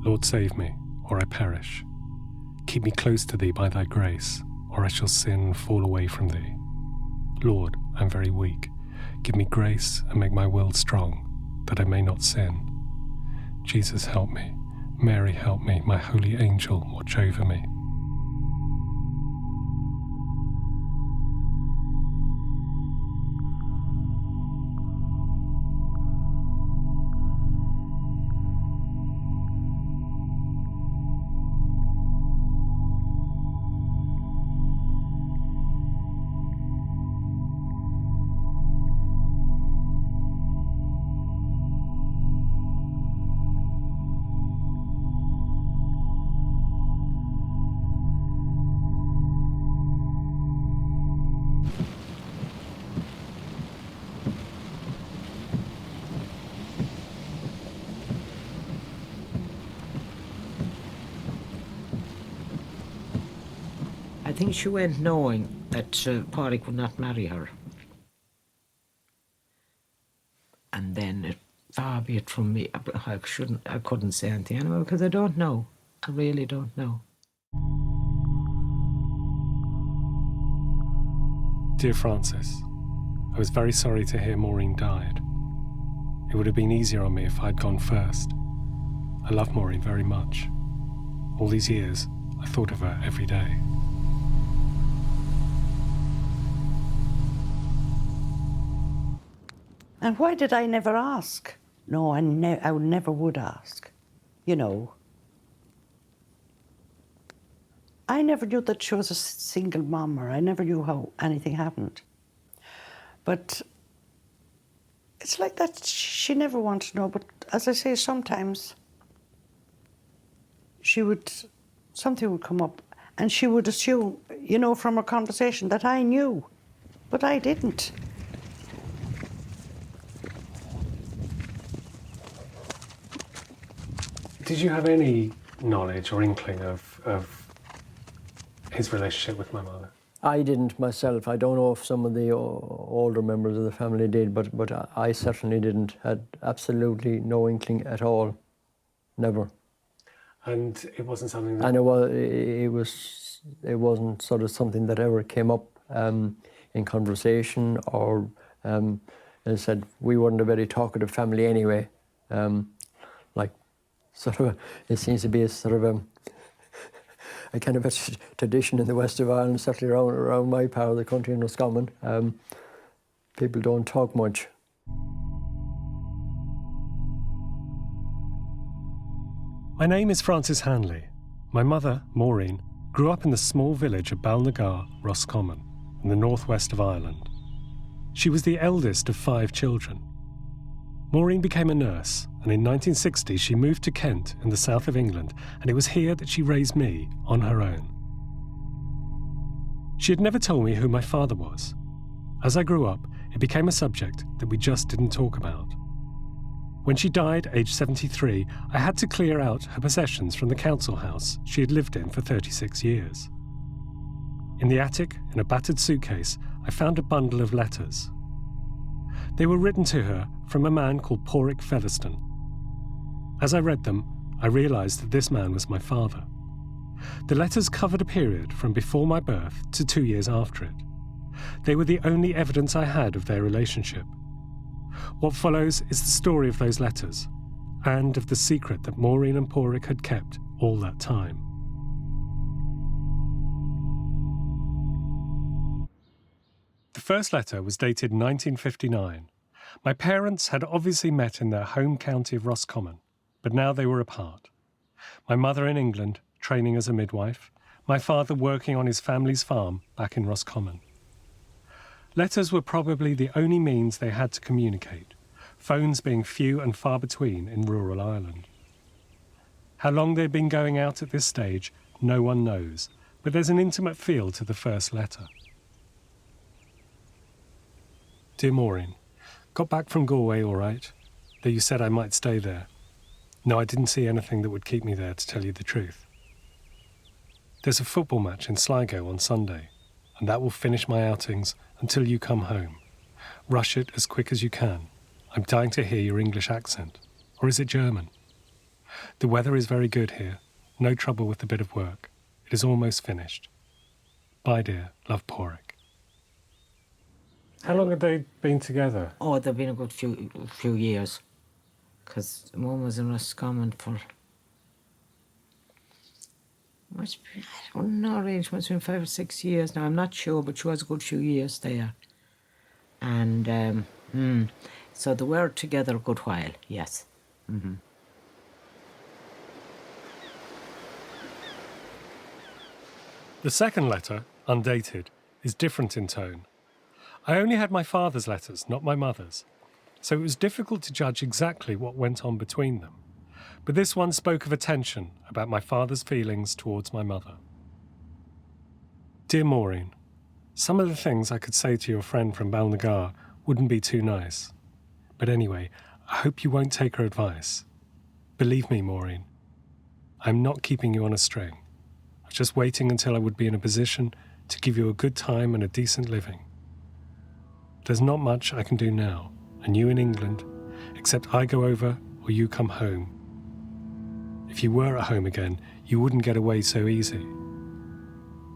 Lord, save me, or I perish. Keep me close to thee by thy grace, or I shall sin and fall away from thee. Lord, I am very weak. Give me grace and make my will strong, that I may not sin. Jesus, help me. Mary, help me. My holy angel, watch over me. I think she went knowing that Padre could not marry her. And then, far be it from me, I couldn't say anything anymore because I don't know. I really don't know. Dear Francis, I was very sorry to hear Maureen died. It would have been easier on me if I'd gone first. I love Maureen very much. All these years, I thought of her every day. And why did I never ask? No, I never would ask, you know. I never knew that she was a single mom, or I never knew how anything happened. But it's like that, she never wanted to know, but as I say, sometimes something would come up, and she would assume, you know, from her conversation that I knew, but I didn't. Did you have any knowledge or inkling of his relationship with my mother? I didn't myself. I don't know if some of the older members of the family did, but I certainly didn't. Had absolutely no inkling at all. Never. And it wasn't something that... And it wasn't sort of something that ever came up in conversation, or as I said, we weren't a very talkative family anyway. It seems to be a sort of a kind of a tradition in the west of Ireland, certainly around my part of the country in Roscommon. People don't talk much. My name is Francis Hanly. My mother, Maureen, grew up in the small village of Balnagar, Roscommon, in the northwest of Ireland. She was the eldest of 5 children. Maureen became a nurse, and in 1960 she moved to Kent in the south of England, and it was here that she raised me on her own. She had never told me who my father was. As I grew up, it became a subject that we just didn't talk about. When she died, aged 73, I had to clear out her possessions from the council house she had lived in for 36 years. In the attic, in a battered suitcase, I found a bundle of letters. They were written to her from a man called Featherstone. As I read them, I realised that this man was my father. The letters covered a period from before my birth to 2 years after it. They were the only evidence I had of their relationship. What follows is the story of those letters, and of the secret that Maureen and Pádraig had kept all that time. The first letter was dated 1959. My parents had obviously met in their home county of Roscommon, but now they were apart. My mother in England, training as a midwife, my father working on his family's farm back in Roscommon. Letters were probably the only means they had to communicate, phones being few and far between in rural Ireland. How long they'd been going out at this stage, no one knows, but there's an intimate feel to the first letter. Dear Maureen, got back from Galway all right, though you said I might stay there. No, I didn't see anything that would keep me there, to tell you the truth. There's a football match in Sligo on Sunday, and that will finish my outings until you come home. Rush it as quick as you can. I'm dying to hear your English accent. Or is it German? The weather is very good here. No trouble with the bit of work. It is almost finished. Bye, dear. Love, Porrick. How long had they been together? Oh, they've been a good few years. Because Mum was in Roscommon for... I don't know, really. It must have been 5 or 6 years now. I'm not sure, but she was a good few years there. And so they were together a good while, yes. Mm-hmm. The second letter, undated, is different in tone. I only had my father's letters, not my mother's, so it was difficult to judge exactly what went on between them. But this one spoke of attention about my father's feelings towards my mother. Dear Maureen, some of the things I could say to your friend from Balnagar wouldn't be too nice. But anyway, I hope you won't take her advice. Believe me, Maureen, I'm not keeping you on a string. I'm just waiting until I would be in a position to give you a good time and a decent living. There's not much I can do now, and you in England, except I go over or you come home. If you were at home again, you wouldn't get away so easy.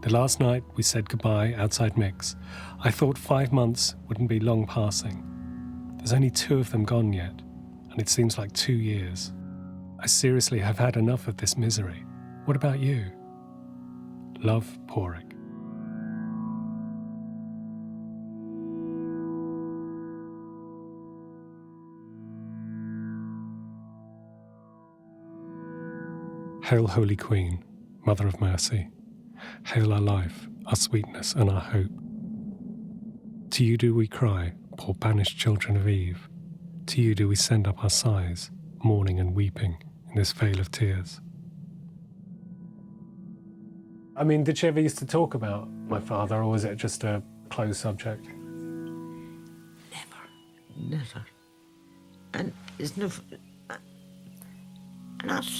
The last night we said goodbye outside Mick's, I thought 5 months wouldn't be long passing. There's only 2 of them gone yet, and it seems like 2 years. I seriously have had enough of this misery. What about you? Love, Porrick. Hail, Holy Queen, Mother of Mercy. Hail our life, our sweetness, and our hope. To you do we cry, poor banished children of Eve. To you do we send up our sighs, mourning and weeping in this vale of tears. I mean, did she ever used to talk about my father, or was it just a closed subject? Never. And it's never... Not...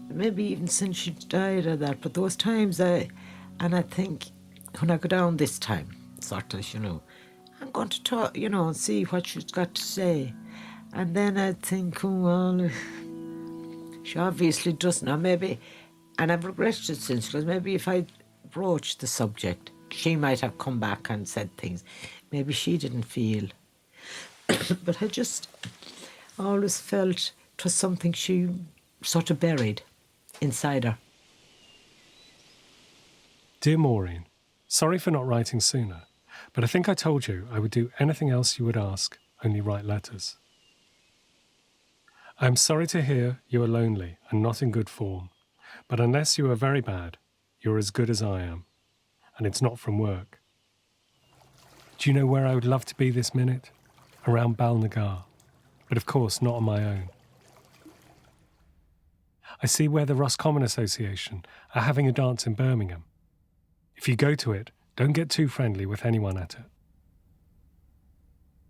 Maybe even since she died or that, but those times I think when I go down this time, sort of, I'm going to talk, and see what she's got to say. And then I think, oh, well, she obviously doesn't know, maybe, and I've regretted it since, because maybe if I broached the subject, she might have come back and said things maybe she didn't feel. But I just always felt it was something she sort of buried inside her. Dear Maureen, sorry for not writing sooner, but I think I told you I would do anything else you would ask, only write letters. I am sorry to hear you are lonely and not in good form, but unless you are very bad, you're as good as I am, and it's not from work. Do you know where I would love to be this minute? Around Balnagar, but of course not on my own. I see where the Roscommon Association are having a dance in Birmingham. If you go to it, don't get too friendly with anyone at it.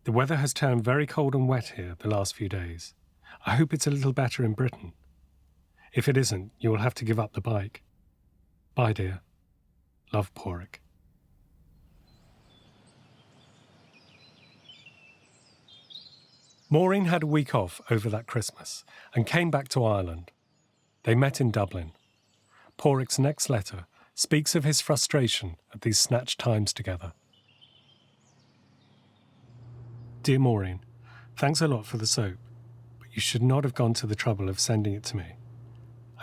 The weather has turned very cold and wet here the last few days. I hope it's a little better in Britain. If it isn't, you will have to give up the bike. Bye, dear. Love, Porrick. Maureen had a week off over that Christmas and came back to Ireland. They met in Dublin. Porrick's next letter speaks of his frustration at these snatched times together. Dear Maureen, thanks a lot for the soap, but you should not have gone to the trouble of sending it to me.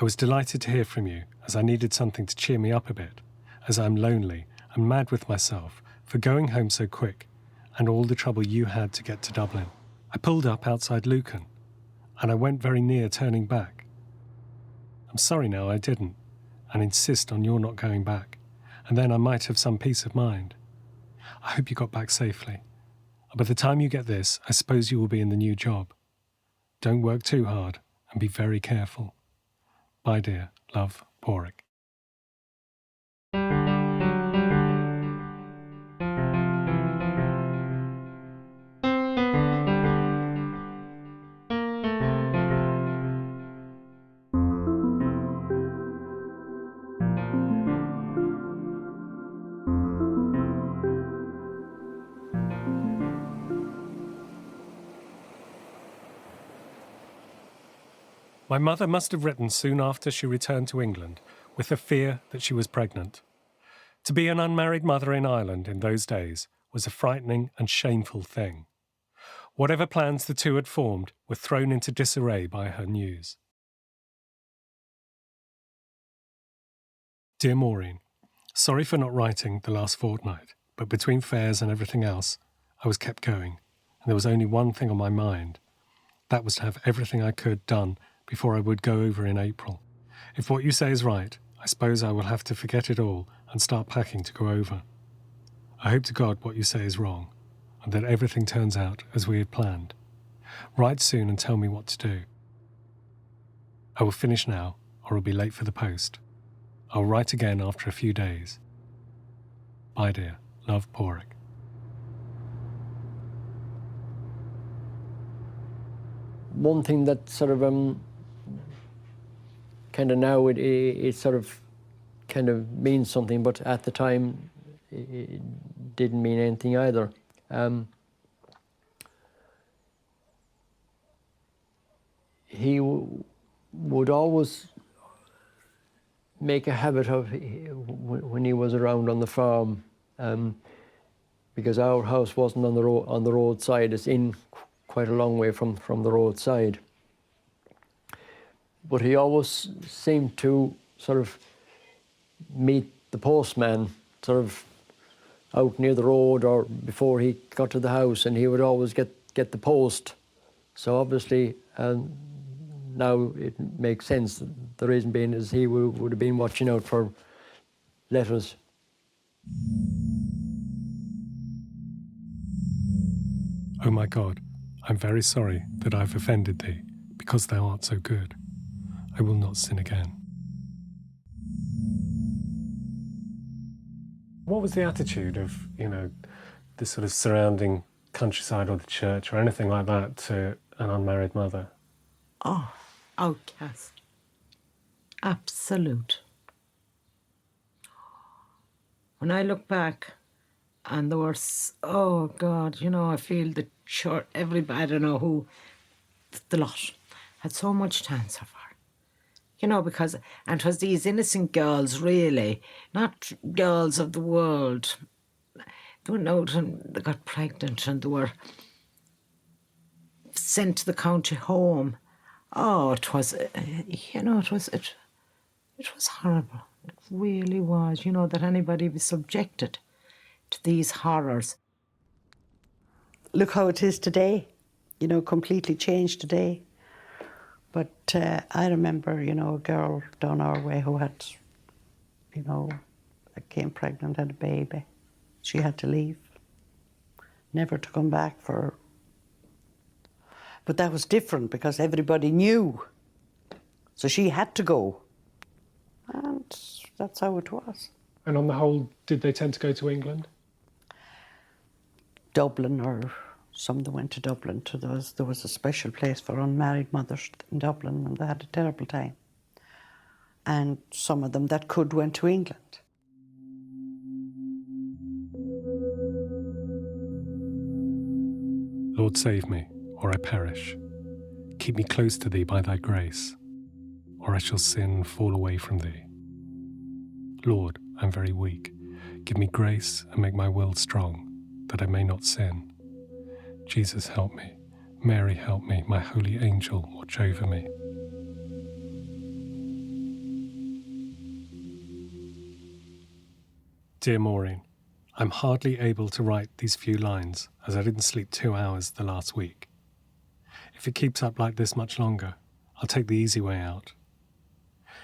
I was delighted to hear from you, as I needed something to cheer me up a bit, as I'm lonely and mad with myself for going home so quick and all the trouble you had to get to Dublin. I pulled up outside Lucan, and I went very near turning back. I'm sorry now I didn't, and insist on your not going back, and then I might have some peace of mind. I hope you got back safely. By the time you get this, I suppose you will be in the new job. Don't work too hard, and be very careful. Bye, dear. Love, Porrick. My mother must have written soon after she returned to England, with the fear that she was pregnant. To be an unmarried mother in Ireland in those days was a frightening and shameful thing. Whatever plans the two had formed were thrown into disarray by her news. Dear Maureen, sorry for not writing the last fortnight, but between fairs and everything else, I was kept going, and there was only one thing on my mind. That was to have everything I could done before I would go over in April. If what you say is right, I suppose I will have to forget it all and start packing to go over. I hope to God what you say is wrong, and that everything turns out as we had planned. Write soon and tell me what to do. I will finish now, or I'll be late for the post. I'll write again after a few days. Bye, dear. Love, Porrick. One thing that sort of kind of now it sort of kind of means something, but at the time it didn't mean anything either. He would always make a habit of, when he was around on the farm, because our house wasn't on the roadside, it's in quite a long way from the roadside. But he always seemed to sort of meet the postman sort of out near the road or before he got to the house, and he would always get the post. So obviously now it makes sense. The reason being is he would have been watching out for letters. O my God, I'm very sorry that I've offended thee, because thou art so good. I will not sin again. What was the attitude of, the sort of surrounding countryside or the church or anything like that to an unmarried mother? Oh, outcast. Absolute. When I look back, and there was, oh God, I feel the church, everybody, I don't know who, the lot, had so much to answer for. Because, and 'twas these innocent girls, really, not girls of the world. They went out and they got pregnant and they were sent to the country home. Oh, it was, it was horrible. It really was, that anybody be subjected to these horrors. Look how it is today, completely changed today. But I remember, a girl down our way who had, came pregnant, had a baby. She had to leave, never to come back for. But that was different because everybody knew. So she had to go. And that's how it was. And on the whole, did they tend to go to England? Dublin, or some of them went to Dublin. There was a special place for unmarried mothers in Dublin, and they had a terrible time. And some of them that could went to England. Lord, save me, or I perish. Keep me close to thee by thy grace, or I shall sin and fall away from thee. Lord, I'm very weak. Give me grace and make my will strong, that I may not sin. Jesus, help me. Mary, help me. My holy angel, watch over me. Dear Maureen, I'm hardly able to write these few lines, as I didn't sleep 2 hours the last week. If it keeps up like this much longer, I'll take the easy way out.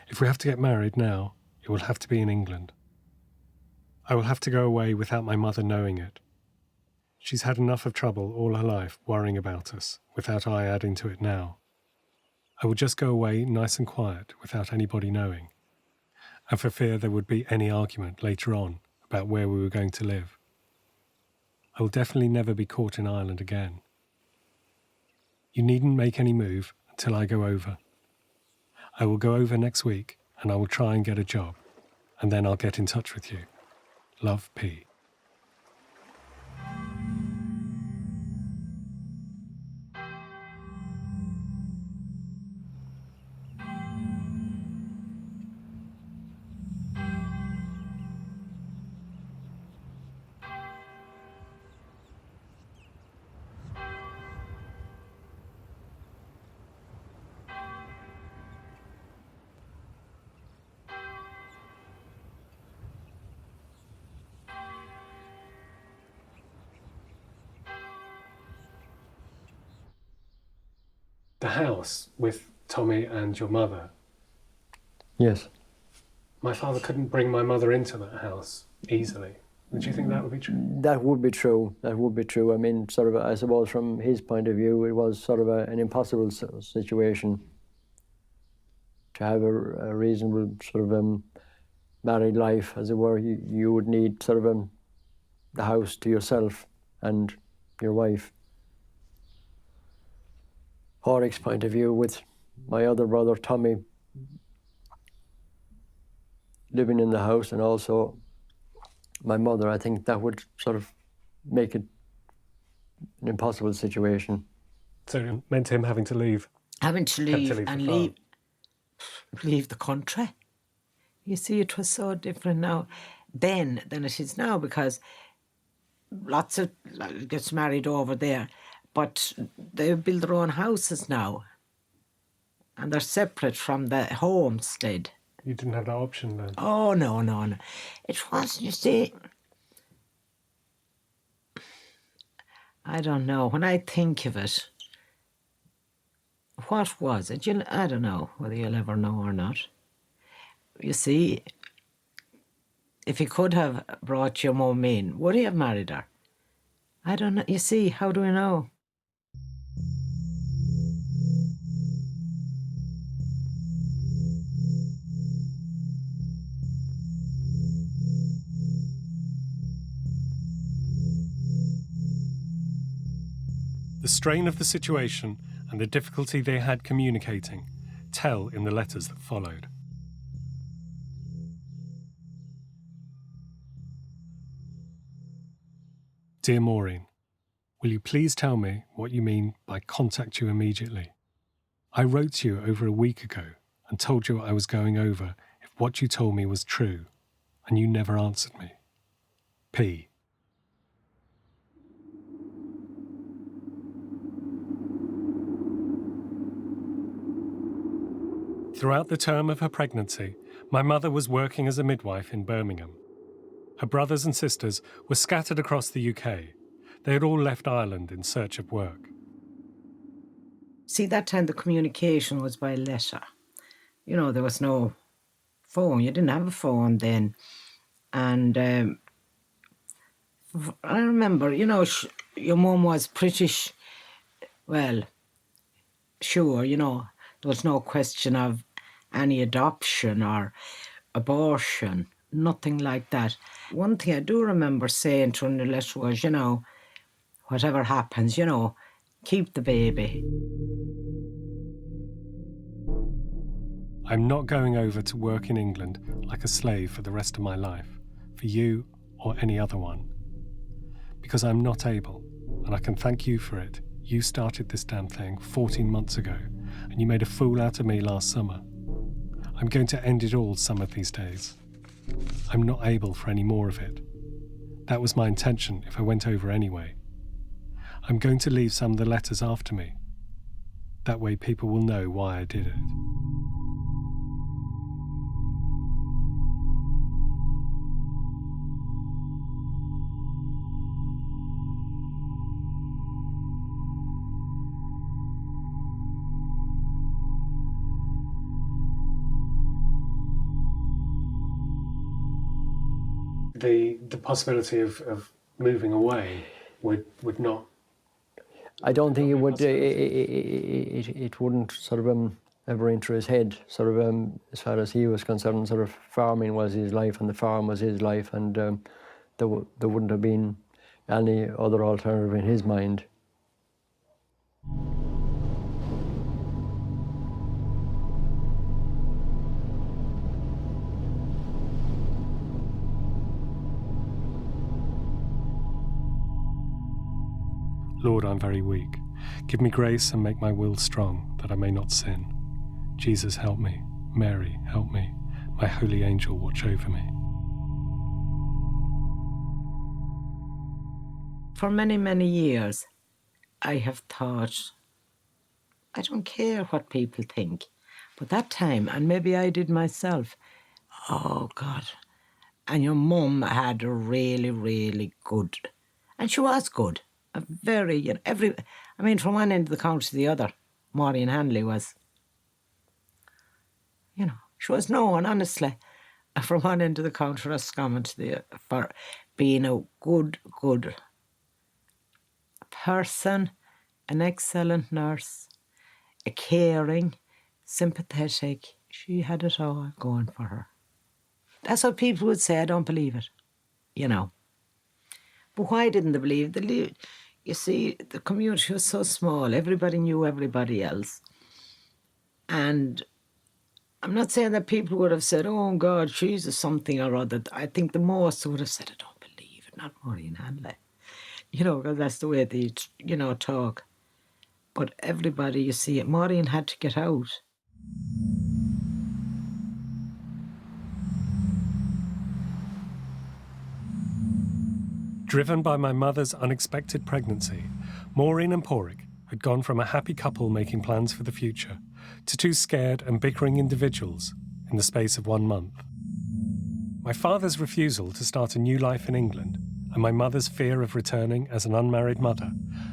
If we have to get married now, it will have to be in England. I will have to go away without my mother knowing it. She's had enough of trouble all her life worrying about us, without I adding to it now. I will just go away nice and quiet without anybody knowing, and for fear there would be any argument later on about where we were going to live. I will definitely never be caught in Ireland again. You needn't make any move until I go over. I will go over next week and I will try and get a job, and then I'll get in touch with you. Love, P. The house with Tommy and your mother. Yes. My father couldn't bring my mother into that house easily. Would you think that would be true? That would be true. That would be true. I mean, sort of, I suppose from his point of view, it was sort of an impossible situation to have a reasonable sort of married life, as it were. You would need sort of the house to yourself and your wife. Horrick's point of view, with my other brother Tommy living in the house, and also my mother, I think that would sort of make it an impossible situation. So it meant him having to leave. Having to leave for and fun. leave the country. You see, it was so different now then than it is now, because lots of gets married over there, but they build their own houses now, and they're separate from the homestead. You didn't have that option then? Oh, no, no, no. It was, you see, I don't know. When I think of it, what was it? I don't know whether you'll ever know or not. You see, if he could have brought your mum in, would he have married her? I don't know. You see, how do we know? The strain of the situation and the difficulty they had communicating tell in the letters that followed. Dear Maureen, will you please tell me what you mean by contact you immediately? I wrote to you over a week ago and told you I was going over if what you told me was true, and you never answered me. P. Throughout the term of her pregnancy, my mother was working as a midwife in Birmingham. Her brothers and sisters were scattered across the UK. They had all left Ireland in search of work. See, that time the communication was by letter. You know, there was no phone. You didn't have a phone then. And I remember, you know, your mum was British. Well, sure, you know, there was no question of any adoption or abortion, nothing like that. One thing I do remember saying to her in the letter was, you know, whatever happens, you know, keep the baby. I'm not going over to work in England like a slave for the rest of my life, for you or any other one. Because I'm not able, and I can thank you for it. You started this damn thing 14 months ago, and you made a fool out of me last summer. I'm going to end it all some of these days. I'm not able for any more of it. That was my intention if I went over anyway. I'm going to leave some of the letters after me. That way people will know why I did it. The possibility of moving away would not. I don't think it would. It wouldn't sort of ever enter his head. Sort of as far as he was concerned, sort of farming was his life, and the farm was his life, and there wouldn't have been any other alternative in his mind. Lord, I'm very weak. Give me grace and make my will strong, that I may not sin. Jesus, help me. Mary, help me. My holy angel, watch over me. For many, many years, I have thought, I don't care what people think. But that time, and maybe I did myself, oh God. And your mum had a really, really good, and she was good. A very, you know, from one end of the county to the other, Maureen Hanly was. You know, she was known, honestly, from one end of the counter of Scommon to the for being a good person, an excellent nurse, a caring, sympathetic. She had it all going for her. That's what people would say. I don't believe it, you know. But why didn't they believe it? You see, the community was so small. Everybody knew everybody else. And I'm not saying that people would have said, oh, God, she's a something or other. I think the most would have said, I don't believe it, not Maureen Hanly. You know, because that's the way they, you know, talk. But everybody, you see, Maureen had to get out. Driven by my mother's unexpected pregnancy, Maureen and Pádraig had gone from a happy couple making plans for the future to two scared and bickering individuals in the space of 1 month. My father's refusal to start a new life in England and my mother's fear of returning as an unmarried mother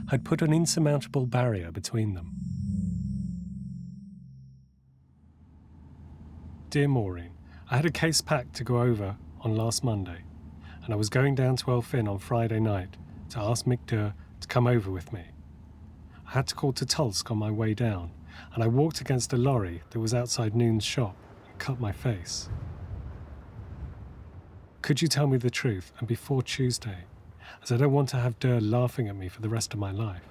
had put an insurmountable barrier between them. Dear Maureen, I had a case packed to go over on last Monday, and I was going down to Elphin on Friday night to ask Mick Durr to come over with me. I had to call to Tulsk on my way down, and I walked against a lorry that was outside Noon's shop and cut my face. Could you tell me the truth, and before Tuesday, as I don't want to have Durr laughing at me for the rest of my life?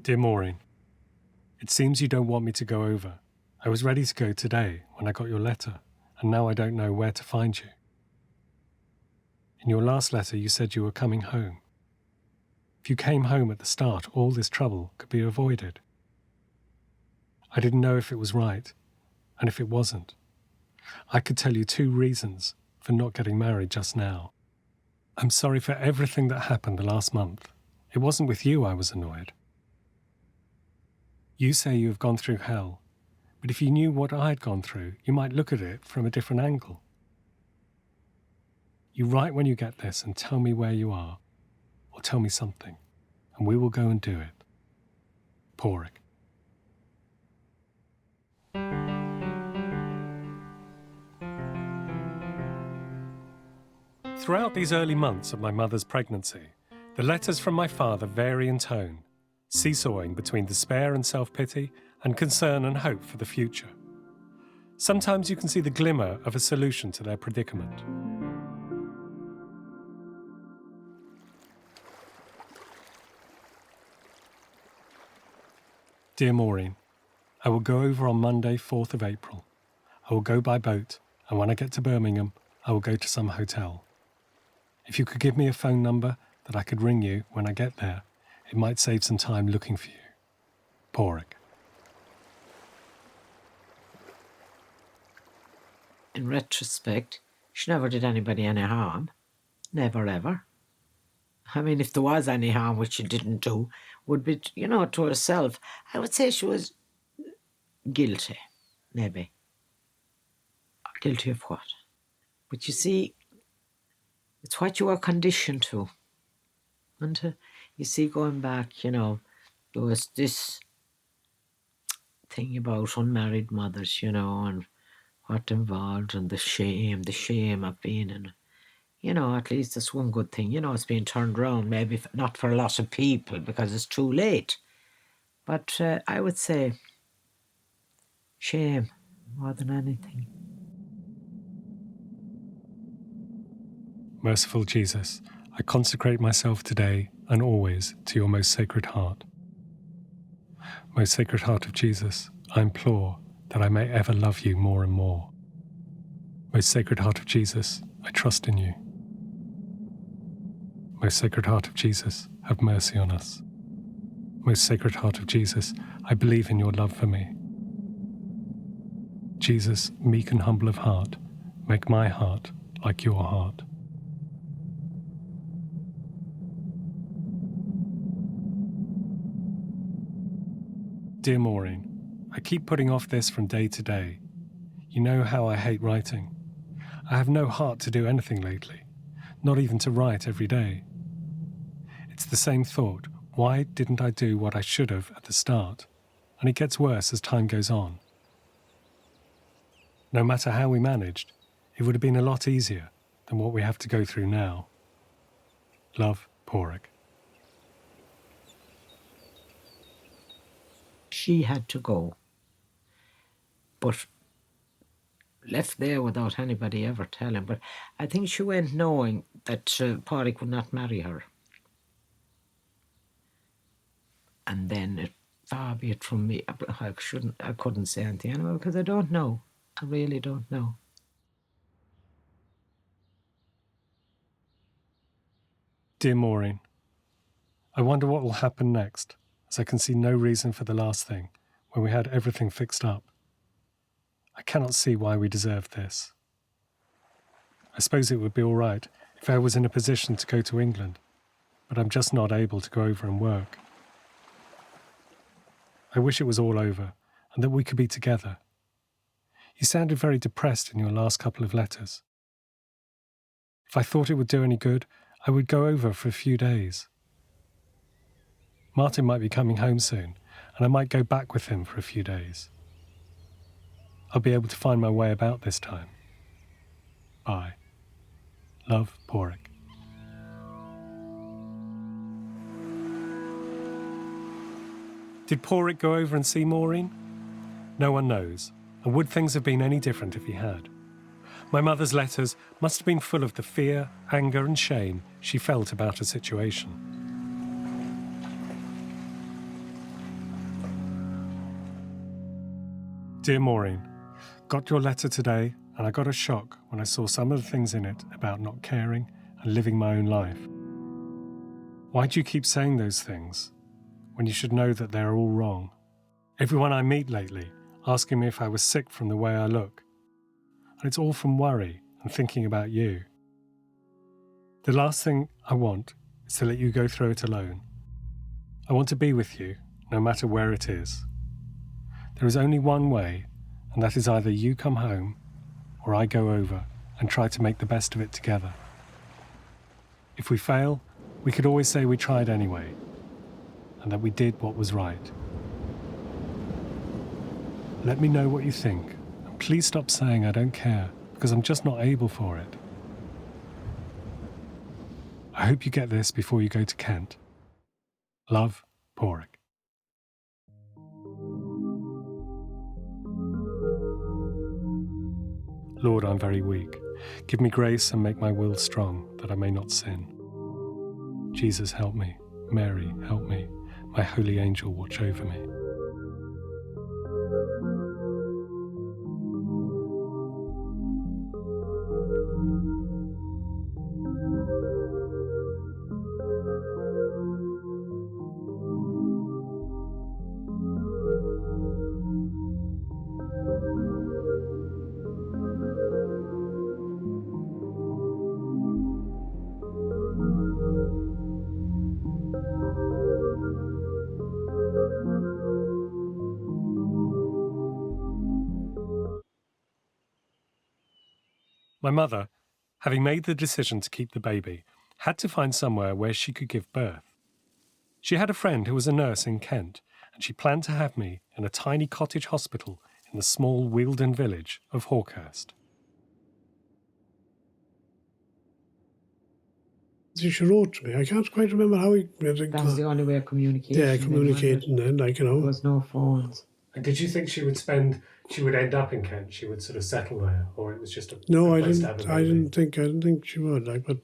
Dear Maureen, it seems you don't want me to go over. I was ready to go today when I got your letter, and now I don't know where to find you. In your last letter, you said you were coming home. If you came home at the start, all this trouble could be avoided. I didn't know if it was right, and if it wasn't. I could tell you 2 reasons for not getting married just now. I'm sorry for everything that happened the last month. It wasn't with you I was annoyed. You say you have gone through hell, but if you knew what I had gone through, you might look at it from a different angle. You write when you get this and tell me where you are, or tell me something, and we will go and do it. Pádraig. Throughout these early months of my mother's pregnancy, the letters from my father vary in tone, seesawing between despair and self-pity and concern and hope for the future. Sometimes you can see the glimmer of a solution to their predicament. Dear Maureen, I will go over on Monday, 4th of April. I will go by boat, and when I get to Birmingham, I will go to some hotel. If you could give me a phone number that I could ring you when I get there, it might save some time looking for you. Pádraig. In retrospect, she never did anybody any harm. Never, ever. I mean, if there was any harm, which she didn't do, would be, you know, to herself. I would say she was guilty, maybe. Guilty of what? But you see, it's what you are conditioned to. And you see, going back, you know, there was this thing about unmarried mothers, you know, and what involved, and the shame of being in, you know, at least that's one good thing, you know, it's being turned around, maybe not for a lot of people because it's too late. But I would say shame more than anything. Merciful Jesus, I consecrate myself today and always to your most sacred heart. Most Sacred Heart of Jesus, I implore that I may ever love you more and more. Most Sacred Heart of Jesus, I trust in you. Most Sacred Heart of Jesus, have mercy on us. Most Sacred Heart of Jesus, I believe in your love for me. Jesus, meek and humble of heart, make my heart like your heart. Dear Maureen, I keep putting off this from day to day. You know how I hate writing. I have no heart to do anything lately, not even to write every day. It's the same thought. Why didn't I do what I should have at the start? And it gets worse as time goes on. No matter how we managed, it would have been a lot easier than what we have to go through now. Love, Porrick. She had to go, but left there without anybody ever telling. But I think she went knowing that Porrick would not marry her. And then, far be it from me, I couldn't say anything anyway because I don't know. I really don't know. Dear Maureen, I wonder what will happen next, as I can see no reason for the last thing, when we had everything fixed up. I cannot see why we deserved this. I suppose it would be all right if I was in a position to go to England, but I'm just not able to go over and work. I wish it was all over and that we could be together. You sounded very depressed in your last couple of letters. If I thought it would do any good, I would go over for a few days. Martin might be coming home soon, and I might go back with him for a few days. I'll be able to find my way about this time. Bye. Love, Porrick. Did Porrick go over and see Maureen? No one knows, and would things have been any different if he had? My mother's letters must have been full of the fear, anger and shame she felt about her situation. Dear Maureen, got your letter today, and I got a shock when I saw some of the things in it about not caring and living my own life. Why do you keep saying those things when you should know that they're all wrong? Everyone I meet lately asking me if I was sick from the way I look. And it's all from worry and thinking about you. The last thing I want is to let you go through it alone. I want to be with you, no matter where it is. There is only one way, and that is either you come home or I go over and try to make the best of it together. If we fail, we could always say we tried anyway, and that we did what was right. Let me know what you think. Please stop saying I don't care, because I'm just not able for it. I hope you get this before you go to Kent. Love, Porrick. Lord, I'm very weak. Give me grace and make my will strong, that I may not sin. Jesus, help me. Mary, help me. My holy angel, watch over me. My mother, having made the decision to keep the baby, had to find somewhere where she could give birth. She had a friend who was a nurse in Kent, and she planned to have me in a tiny cottage hospital in the small Wealden village of Hawkhurst. She wrote to me. I can't quite remember how he... That was the only way of communication. Yeah, communicating then, like, you know. There was no phones. And did you think she would end up in Kent? She would sort of settle there, or it was just a No, I place to have a didn't. baby? I didn't think she would. Like, but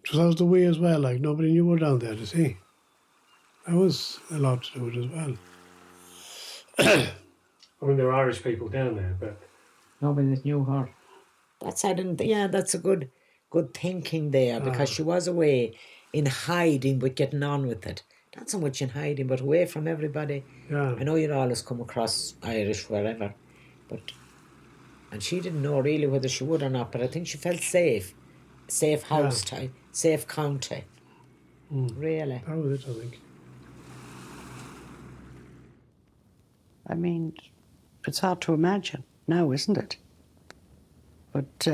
it was out of the way as well. Like, nobody knew her down there to see. That was a lot to do with it as well. I mean, there are Irish people down there, but Nobody knew her. That's a good thinking there, because she was away in hiding but getting on with it. Not so much in hiding, but away from everybody. Yeah. I know you'd always come across Irish wherever, but And she didn't know really whether she would or not, but I think she felt safe. Safe house type, safe county. Really. That was it, I think. I mean, it's hard to imagine now, isn't it? But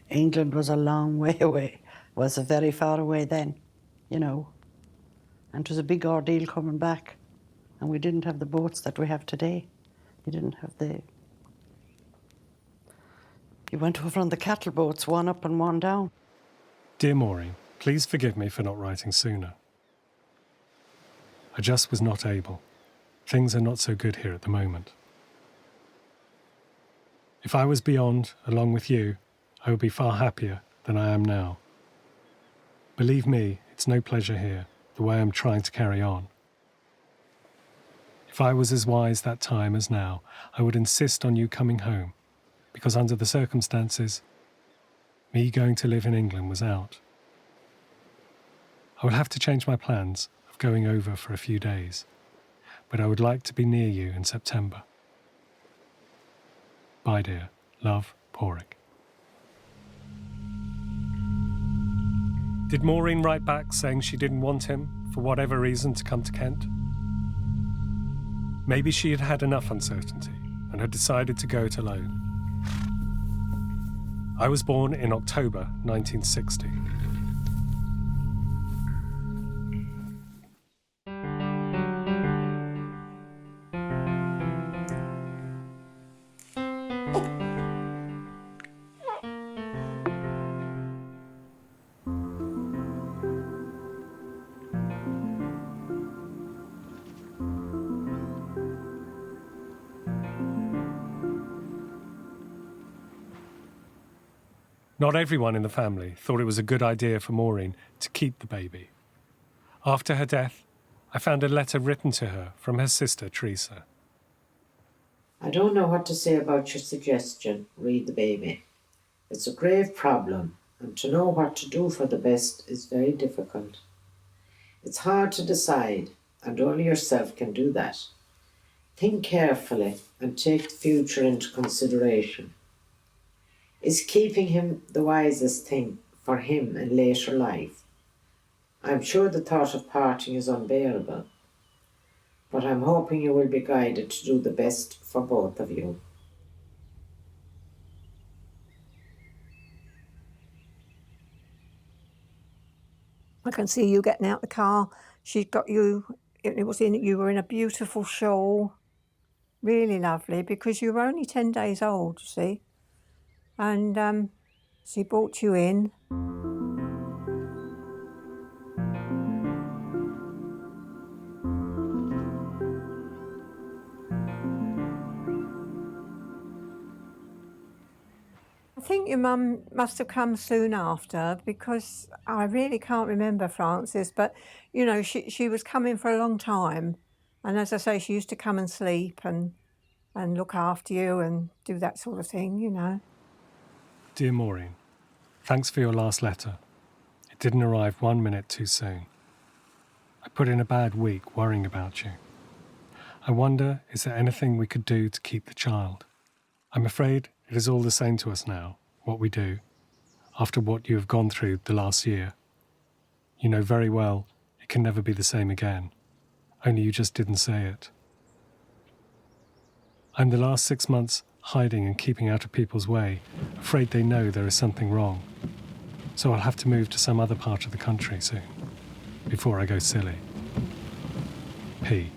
England was a long way away, was a very far away then, you know. And it was a big ordeal coming back. And we didn't have the boats that we have today. You didn't have the... You went over on the cattle boats, one up and one down. Dear Maureen, please forgive me for not writing sooner. I just was not able. Things are not so good here at the moment. If I was beyond, along with you, I would be far happier than I am now. Believe me, it's no pleasure here, the way I'm trying to carry on. If I was as wise that time as now, I would insist on you coming home, because under the circumstances, me going to live in England was out. I would have to change my plans of going over for a few days, but I would like to be near you in September. Bye, dear. Love, Porrick. Did Maureen write back saying she didn't want him, for whatever reason, to come to Kent? Maybe she had had enough uncertainty and had decided to go it alone. I was born in October 1960. Not everyone in the family thought it was a good idea for Maureen to keep the baby. After her death, I found a letter written to her from her sister, Teresa. I don't know what to say about your suggestion, read the baby. It's a grave problem, and to know what to do for the best is very difficult. It's hard to decide, and only yourself can do that. Think carefully and take the future into consideration. Is keeping him the wisest thing for him in later life? I'm sure the thought of parting is unbearable, but I'm hoping you will be guided to do the best for both of you. I can see you getting out the car. She's got you, you were in a beautiful shawl, really lovely, because you were only 10 days old, you see. And she brought you in. I think your mum must have come soon after, because I really can't remember Frances, but, you know, she was coming for a long time. And as I say, she used to come and sleep and look after you and do that sort of thing, you know. Dear Maureen, thanks for your last letter. It didn't arrive 1 minute too soon. I put in a bad week worrying about you. I wonder, is there anything we could do to keep the child? I'm afraid it is all the same to us now, what we do, after what you have gone through the last year. You know very well it can never be the same again, only you just didn't say it. I'm the last 6 months hiding and keeping out of people's way, afraid they know there is something wrong. So I'll have to move to some other part of the country soon, before I go silly. P.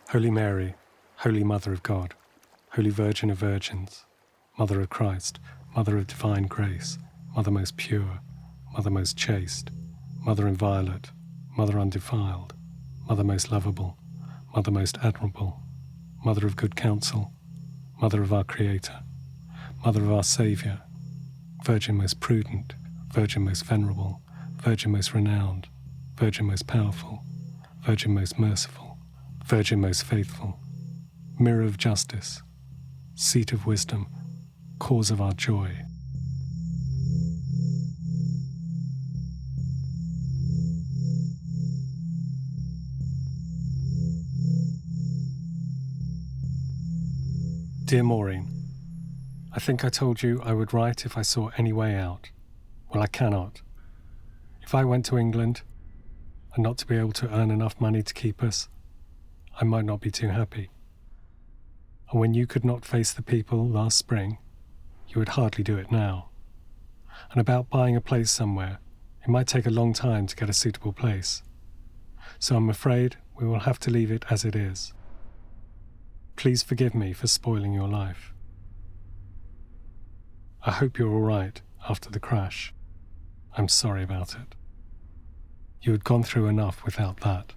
Holy Mary, Holy Mother of God, Holy Virgin of Virgins, Mother of Christ, Mother of Divine Grace, Mother most pure, Mother most chaste, Mother inviolate, Mother undefiled, Mother most lovable, Mother most admirable, Mother of good counsel, Mother of our Creator, Mother of our Saviour, Virgin most prudent, Virgin most venerable, Virgin most renowned, Virgin most powerful, Virgin most merciful, Virgin most faithful, Mirror of justice, Seat of wisdom, Cause of our joy. Dear Maureen, I think I told you I would write if I saw any way out. Well, I cannot. If I went to England and not to be able to earn enough money to keep us, I might not be too happy. And when you could not face the people last spring, you would hardly do it now. And about buying a place somewhere, it might take a long time to get a suitable place. So I'm afraid we will have to leave it as it is. Please forgive me for spoiling your life. I hope you're all right after the crash. I'm sorry about it. You had gone through enough without that.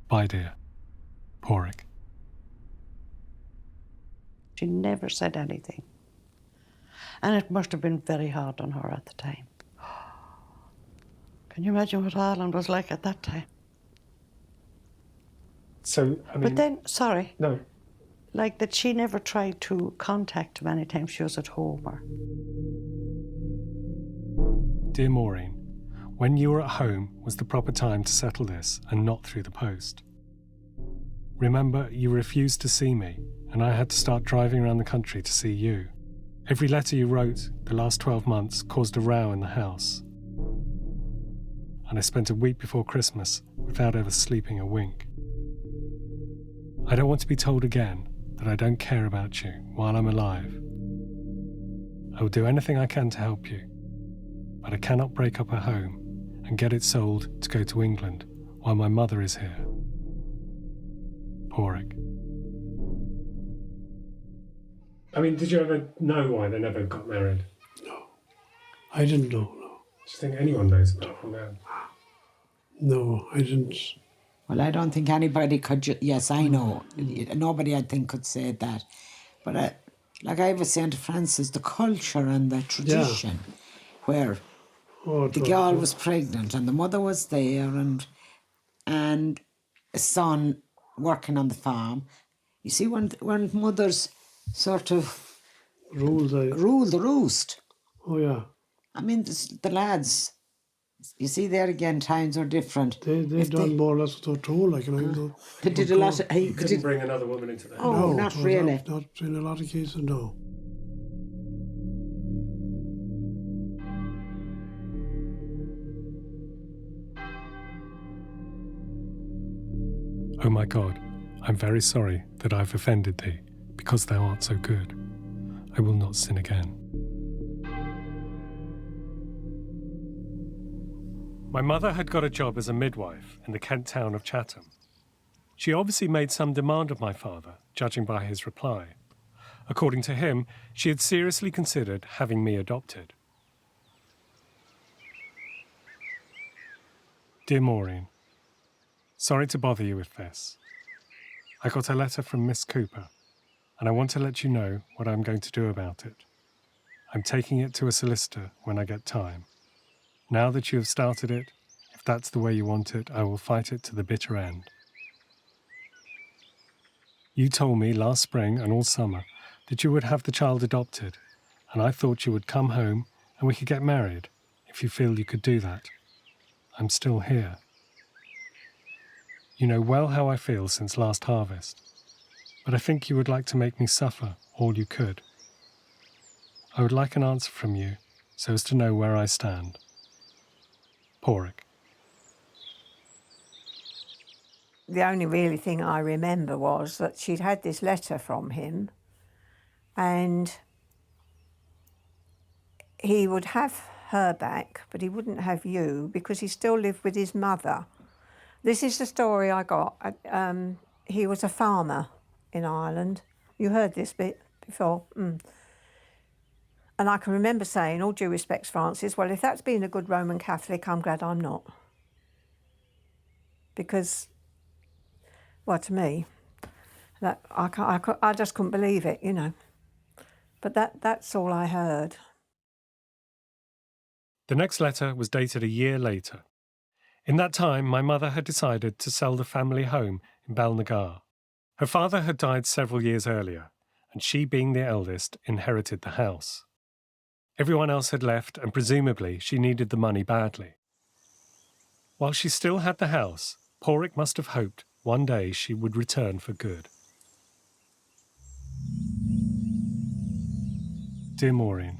Bye, dear. Porrick. She never said anything. And it must have been very hard on her at the time. Can you imagine what Ireland was like at that time? So, I mean... But then, sorry, No. like that she never tried to contact him anytime she was at home or... Dear Maureen, when you were at home was the proper time to settle this and not through the post. Remember, you refused to see me, and I had to start driving around the country to see you. Every letter you wrote the last 12 months caused a row in the house. And I spent a week before Christmas without ever sleeping a wink. I don't want to be told again that I don't care about you while I'm alive. I will do anything I can to help you, but I cannot break up a home and get it sold to go to England while my mother is here. Porrick. I mean, did you ever know why they never got married? No. I didn't know, no. Do you think anyone knows apart from them? No, I didn't. Well, I don't think anybody could... Yes, I know. Nobody, I think, could say that. But like I was saying to Francis, the culture and the tradition where the girl was pregnant and the mother was there and a son working on the farm. You see, when mothers sort of Rule the roost. Oh, yeah. I mean, the lads, you see there again, times are different. They done more or less what they were told, like, you know. They did a lot of... You couldn't bring another woman into the house. Oh, not really. Not in a lot of cases, no. Oh my God, I'm very sorry that I've offended thee, because thou art so good. I will not sin again. My mother had got a job as a midwife in the Kent town of Chatham. She obviously made some demand of my father, judging by his reply. According to him, she had seriously considered having me adopted. Dear Maureen, sorry to bother you with this. I got a letter from Miss Cooper, and I want to let you know what I'm going to do about it. I'm taking it to a solicitor when I get time. Now that you have started it, if that's the way you want it, I will fight it to the bitter end. You told me last spring and all summer that you would have the child adopted, and I thought you would come home and we could get married, if you feel you could do that. I'm still here. You know well how I feel since last harvest, but I think you would like to make me suffer all you could. I would like an answer from you so as to know where I stand. Porrick. The only really thing I remember was that she'd had this letter from him and he would have her back, but he wouldn't have you because he still lived with his mother. This is the story I got. He was a farmer in Ireland. You heard this bit before. And I can remember saying, all due respects, Francis, well, if that's being a good Roman Catholic, I'm glad I'm not. Because, well, to me, that I just couldn't believe it, you know. But that's all I heard. The next letter was dated a year later. In that time, my mother had decided to sell the family home in Balnagar. Her father had died several years earlier, and she, being the eldest, inherited the house. Everyone else had left, and presumably she needed the money badly. While she still had the house, Porrick must have hoped one day she would return for good. Dear Maureen,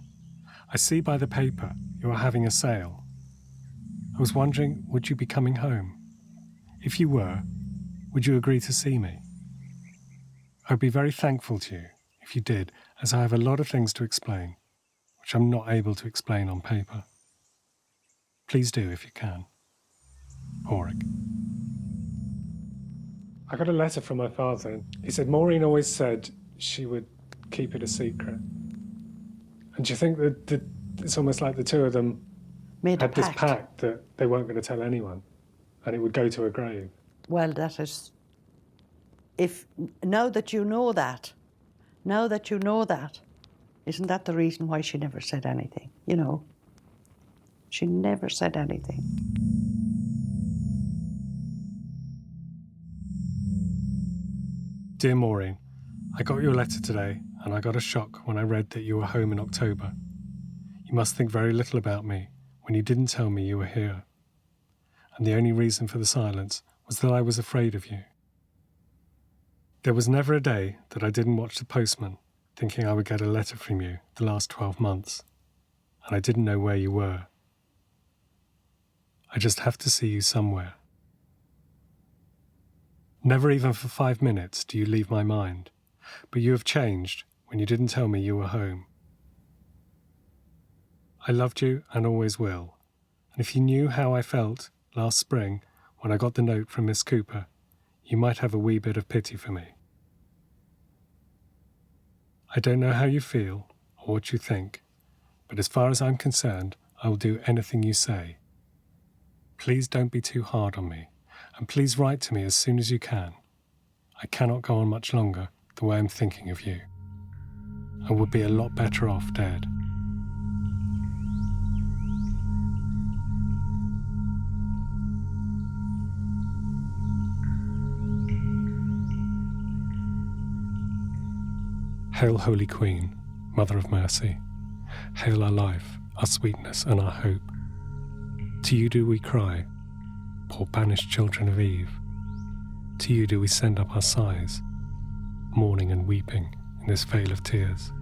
I see by the paper you are having a sale. I was wondering, would you be coming home? If you were, would you agree to see me? I'd be very thankful to you if you did, as I have a lot of things to explain, which I'm not able to explain on paper. Please do if you can. Porrick. I got a letter from my father. He said Maureen always said she would keep it a secret. And do you think that it's almost like the two of them Made had a this pact. pact that they weren't going to tell anyone, and it would go to her grave? Well, that is... Now that you know that, isn't that the reason why she never said anything, you know? She never said anything. Dear Maureen, I got your letter today, and I got a shock when I read that you were home in October. You must think very little about me when you didn't tell me you were here. And the only reason for the silence was that I was afraid of you. There was never a day that I didn't watch the postman, thinking I would get a letter from you the last 12 months, and I didn't know where you were. I just have to see you somewhere. Never even for 5 minutes do you leave my mind, but you have changed when you didn't tell me you were home. I loved you and always will, and if you knew how I felt last spring when I got the note from Miss Cooper, you might have a wee bit of pity for me. I don't know how you feel or what you think, but as far as I'm concerned, I will do anything you say. Please don't be too hard on me, and please write to me as soon as you can. I cannot go on much longer the way I'm thinking of you. I would be a lot better off dead. Hail, Holy Queen, Mother of Mercy. Hail our life, our sweetness, and our hope. To you do we cry, poor banished children of Eve. To you do we send up our sighs, mourning and weeping in this vale of tears.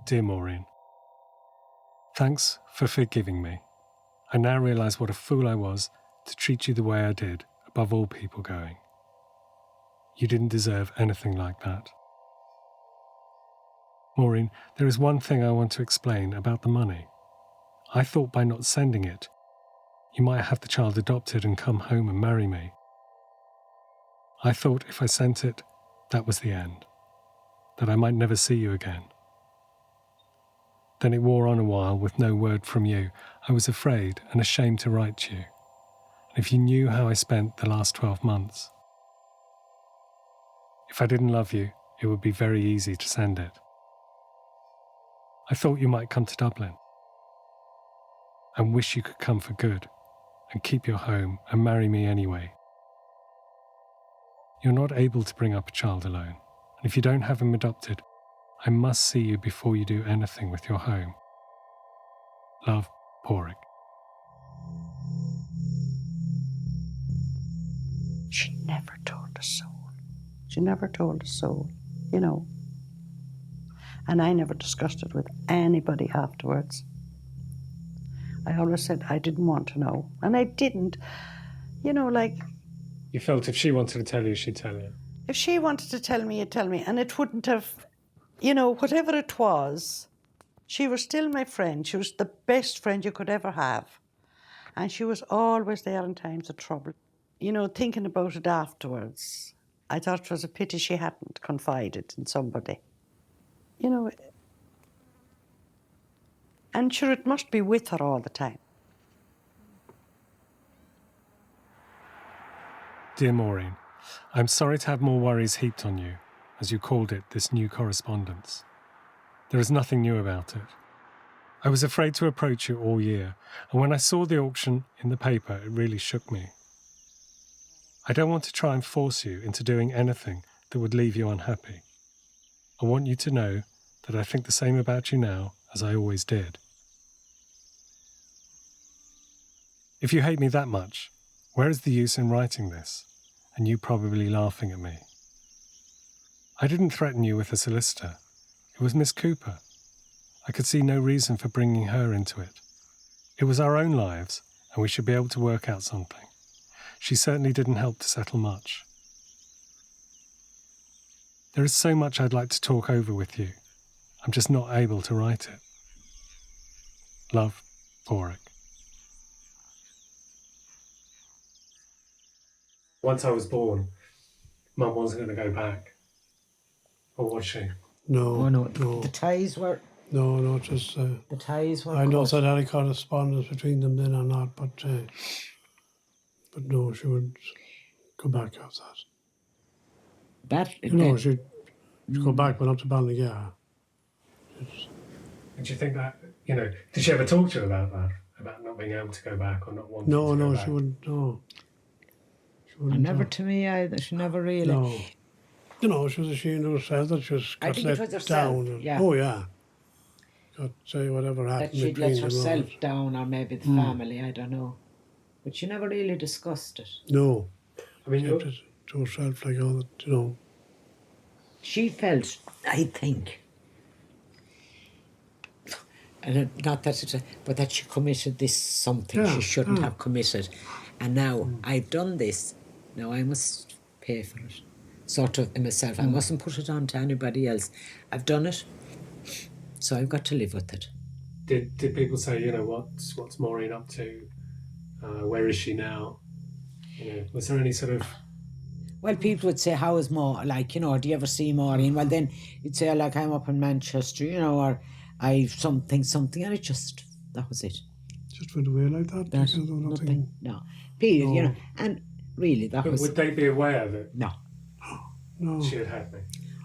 Dear Maureen, thanks for forgiving me. I now realise what a fool I was to treat you the way I did, above all people going. You didn't deserve anything like that. Maureen, there is one thing I want to explain about the money. I thought by not sending it, you might have the child adopted and come home and marry me. I thought if I sent it, that was the end, that I might never see you again. Then it wore on a while with no word from you. I was afraid and ashamed to write to you. And if you knew how I spent the last 12 months. If I didn't love you, it would be very easy to send it. I thought you might come to Dublin. And wish you could come for good, and keep your home and marry me anyway. You're not able to bring up a child alone, and if you don't have him adopted, I must see you before you do anything with your home. Love, Porrick. She never told a soul. She never told a soul, you know. And I never discussed it with anybody afterwards. I always said I didn't want to know. And I didn't. You know, like... You felt if she wanted to tell you, she'd tell you. If she wanted to tell me, it'd tell me. And it wouldn't have... You know, whatever it was, she was still my friend. She was the best friend you could ever have. And she was always there in times of trouble. You know, thinking about it afterwards, I thought it was a pity she hadn't confided in somebody. You know, and sure, it must be with her all the time. Dear Maureen, I'm sorry to have more worries heaped on you, as you called it, this new correspondence. There is nothing new about it. I was afraid to approach you all year, and when I saw the auction in the paper, it really shook me. I don't want to try and force you into doing anything that would leave you unhappy. I want you to know that I think the same about you now as I always did. If you hate me that much, where is the use in writing this, and you probably laughing at me? I didn't threaten you with a solicitor. It was Miss Cooper. I could see no reason for bringing her into it. It was our own lives, and we should be able to work out something. She certainly didn't help to settle much. There is so much I'd like to talk over with you. I'm just not able to write it. Love, Porrick. Once I was born, Mum wasn't going to go back. Or was she? No. Oh, no. No. The ties were... No, just... The ties were... I don't know if cut. there had any correspondence between them then or not, but no, she would go back after that. She'd go back, went up to Ballinagare. And do you think that, did she ever talk to you about that? About not being able to go back or not wanting to go back? She wouldn't, no. She And wouldn't. never to me either. She never really... No. She was ashamed of herself that she was I got think it was let herself, down. yeah. Oh, yeah. Got say whatever happened That she'd between let them. herself down, or maybe the family, I don't know. But she never really discussed it. No. I mean, She kept it to herself like all that, She felt, I think, and not that but that she committed this something she shouldn't have committed. And now I've done this, now I must pay for it. Sort of in myself. I mustn't put it on to anybody else. I've done it, so I've got to live with it. Did people say, what's Maureen up to? Where is she now? Was there any sort of... Well, people would say, how is do you ever see Maureen? Well, then you'd say, I'm up in Manchester, or I've something, and it just, that was it. Just went away like that. That's nothing. No. People, and really that was... Would they be aware that No. she had me?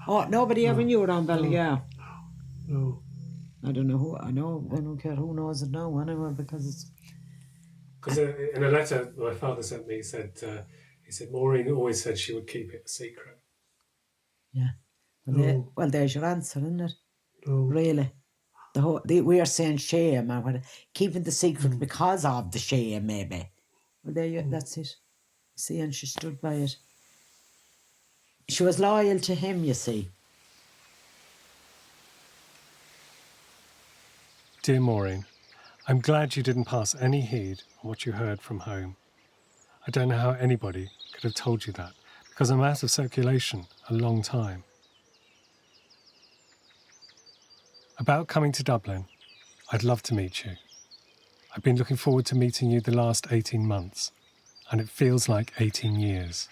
Oh, nobody ever knew around Ballinagare. No. I don't know who, I don't care who knows it now anyway, because it's... Because in a letter my father sent me, he said Maureen always said she would keep it a secret. Yeah. Well, there's your answer, isn't it? No. Really. We are saying shame, or keeping the secret because of the shame, maybe. Well, that's it. See, and she stood by it. She was loyal to him, you see. Dear Maureen, I'm glad you didn't pass any heed on what you heard from home. I don't know how anybody could have told you that, because I'm out of circulation a long time. About coming to Dublin, I'd love to meet you. I've been looking forward to meeting you the last 18 months, and it feels like 18 years.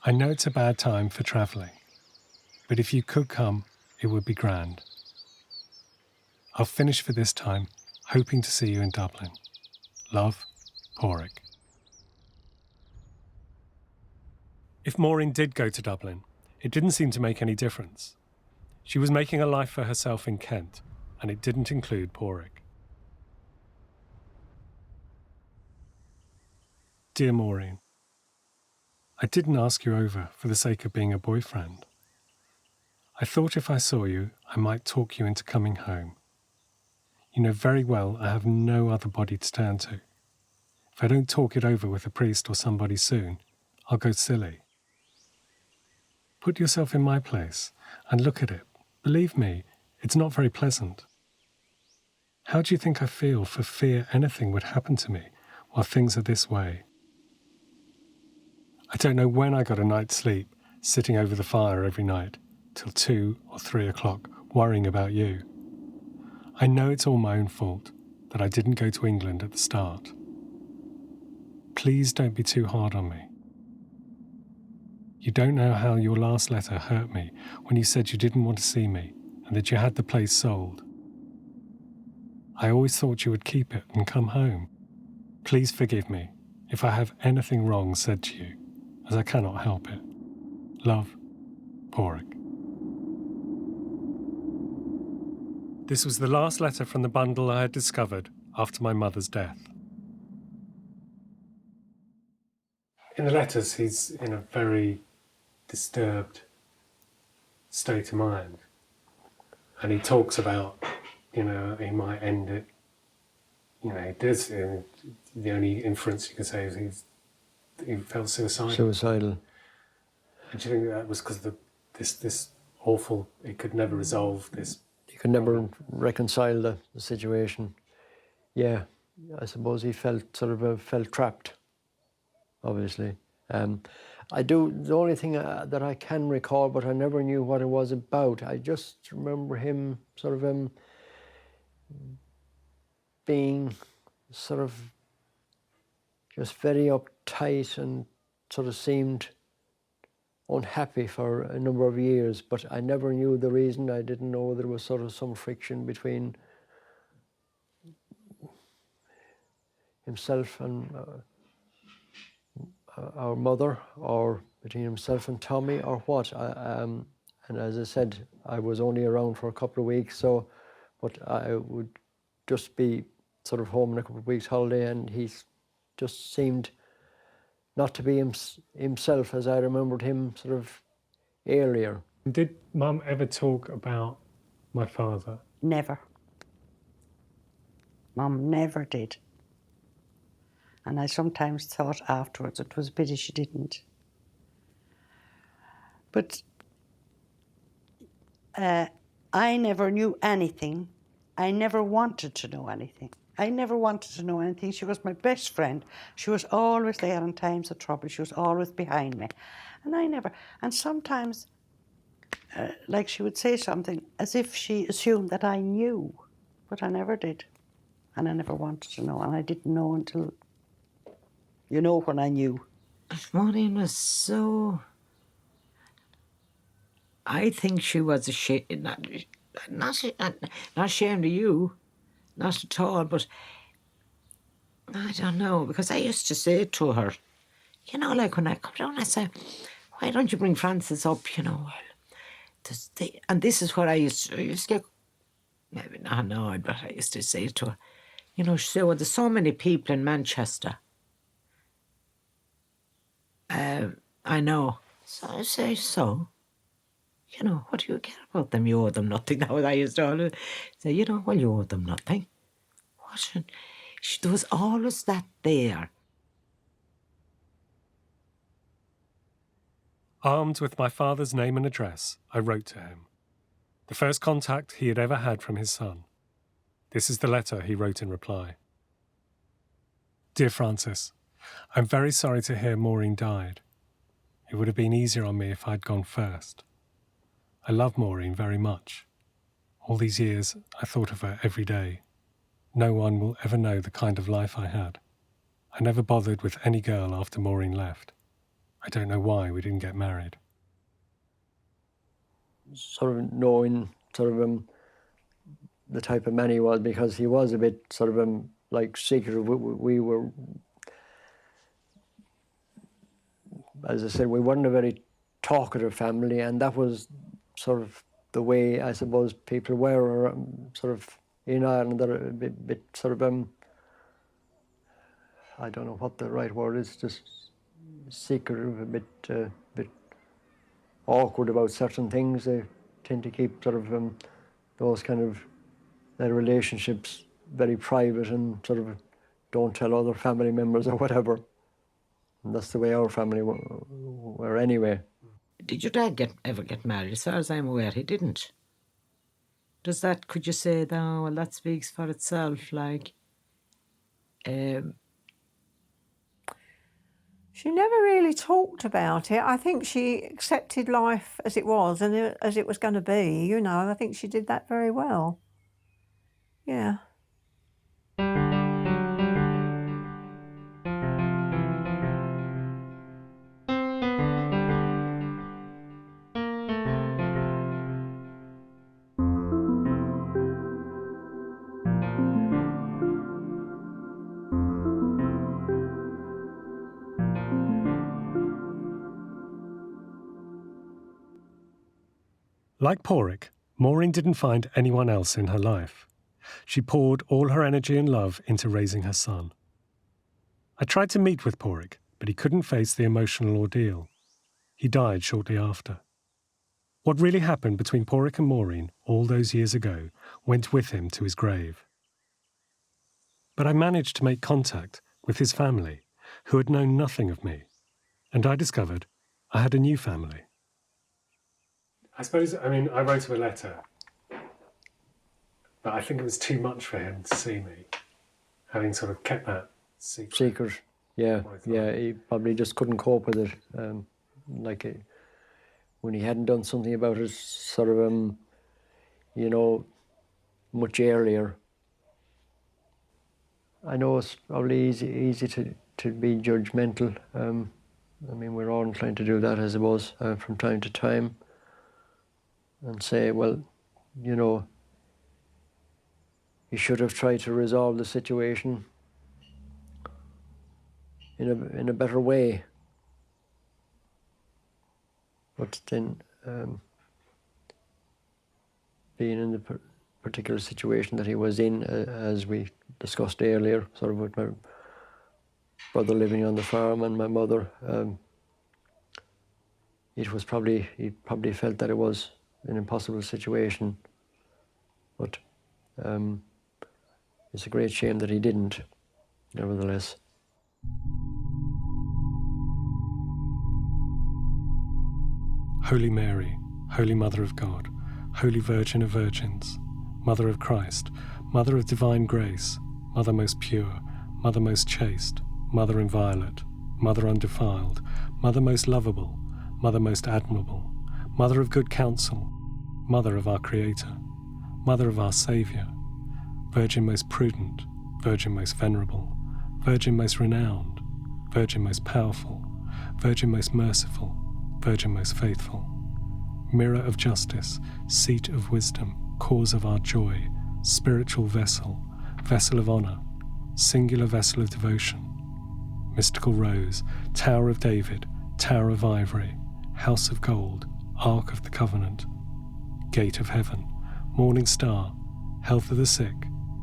I know it's a bad time for travelling, but if you could come, it would be grand. I'll finish for this time, hoping to see you in Dublin. Love, Porrick. If Maureen did go to Dublin, it didn't seem to make any difference. She was making a life for herself in Kent, and it didn't include Porrick. Dear Maureen, I didn't ask you over for the sake of being a boyfriend. I thought if I saw you, I might talk you into coming home. You know very well I have no other body to turn to. If I don't talk it over with a priest or somebody soon, I'll go silly. Put yourself in my place and look at it. Believe me, it's not very pleasant. How do you think I feel for fear anything would happen to me while things are this way? I don't know when I got a night's sleep, sitting over the fire every night, till 2 or 3 o'clock, worrying about you. I know it's all my own fault, that I didn't go to England at the start. Please don't be too hard on me. You don't know how your last letter hurt me when you said you didn't want to see me and that you had the place sold. I always thought you would keep it and come home. Please forgive me if I have anything wrong said to you, as I cannot help it. Love, Porrick. This was the last letter from the bundle I had discovered after my mother's death. In the letters, he's in a very disturbed state of mind. And he talks about, he might end it, he does. The only inference you can say is he felt suicidal. Suicidal. And do you think that was because of this awful? He could never resolve this. He could never reconcile the situation. Yeah, I suppose he felt felt trapped. Obviously, the only thing that I can recall, but I never knew what it was about. I just remember him being just very uptight and seemed unhappy for a number of years, but I never knew the reason. I didn't know there was some friction between himself and our mother, or between himself and Tommy, or what. And as I said, I was only around for a couple of weeks, but I would just be home in a couple of weeks holiday, and he just seemed not to be himself as I remembered him earlier. Did Mum ever talk about my father? Never. Mum never did. And I sometimes thought afterwards it was a pity she didn't. But I never knew anything. I never wanted to know anything. I never wanted to know anything. She was my best friend. She was always there in times of trouble. She was always behind me. And I never, and sometimes, like she would say something as if she assumed that I knew, but I never did. And I never wanted to know, and I didn't know until, when I knew. Maureen was so... I think she was ashamed, not ashamed of you, not at all, but I don't know, because I used to say to her, like when I come down, I say, why don't you bring Francis up, and this is what I used to get, maybe not annoyed, but I used to say to her, she said, well, there's so many people in Manchester. I know. So I say, what do you care about them? You owe them nothing. Now I used to always say, well, you owe them nothing. What? There was always that there. Armed with my father's name and address, I wrote to him. The first contact he had ever had from his son. This is the letter he wrote in reply. Dear Francis, I'm very sorry to hear Maureen died. It would have been easier on me if I'd gone first. I love Maureen very much. All these years, I thought of her every day. No one will ever know the kind of life I had. I never bothered with any girl after Maureen left. I don't know why we didn't get married. Knowing the type of man he was, because he was a bit secretive. We were, as I said, we weren't a very talkative family, and that was the way I suppose people were in Ireland. They're a bit I don't know what the right word is, just secretive, a bit awkward about certain things. They tend to keep those kind of their relationships very private and don't tell other family members or whatever. And that's the way our family were anyway. Did your dad ever get married? As far as I'm aware, he didn't. Could you say, well, that speaks for itself, She never really talked about it. I think she accepted life as it was and as it was going to be, I think she did that very well. Yeah. Like Porrick, Maureen didn't find anyone else in her life. She poured all her energy and love into raising her son. I tried to meet with Porrick, but he couldn't face the emotional ordeal. He died shortly after. What really happened between Porrick and Maureen all those years ago went with him to his grave. But I managed to make contact with his family, who had known nothing of me, and I discovered I had a new family. I wrote him a letter, but I think it was too much for him to see me, having sort of kept that secret. Yeah, he probably just couldn't cope with it. When he hadn't done something about it, sort of, much earlier. I know it's probably easy to be judgmental. We're all inclined to do that, I suppose, from time to time, and say, well, you should have tried to resolve the situation in a better way. But then, being in the particular situation that he was in, as we discussed earlier, sort of with my brother living on the farm and my mother, he probably felt that it was an impossible situation. But it's a great shame that he didn't, nevertheless. Holy Mary, Holy Mother of God, Holy Virgin of Virgins, Mother of Christ, Mother of Divine Grace, Mother most pure, Mother most chaste, Mother inviolate, Mother undefiled, Mother most lovable, Mother most admirable, Mother of good counsel, Mother of our Creator, Mother of our Saviour, Virgin most prudent, Virgin most venerable, Virgin most renowned, Virgin most powerful, Virgin most merciful, Virgin most faithful, Mirror of justice, seat of wisdom, cause of our joy, spiritual vessel, vessel of honour, singular vessel of devotion, mystical rose, Tower of David, Tower of Ivory, House of Gold, Ark of the Covenant, Gate of Heaven, Morning Star, Health of the sick,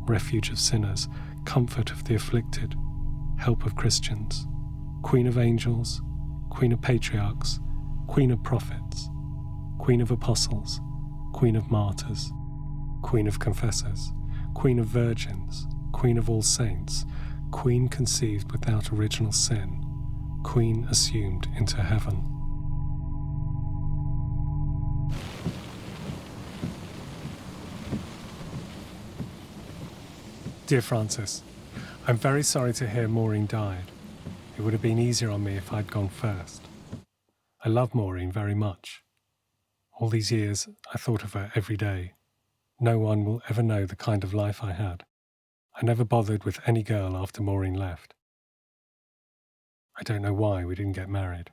Refuge of sinners, Comfort of the afflicted, Help of Christians, Queen of angels, Queen of patriarchs, Queen of prophets, Queen of apostles, Queen of martyrs, Queen of confessors, Queen of virgins, Queen of all saints, Queen conceived without original sin, Queen assumed into heaven. Dear Francis, I'm very sorry to hear Maureen died. It would have been easier on me if I'd gone first. I love Maureen very much. All these years, I thought of her every day. No one will ever know the kind of life I had. I never bothered with any girl after Maureen left. I don't know why we didn't get married.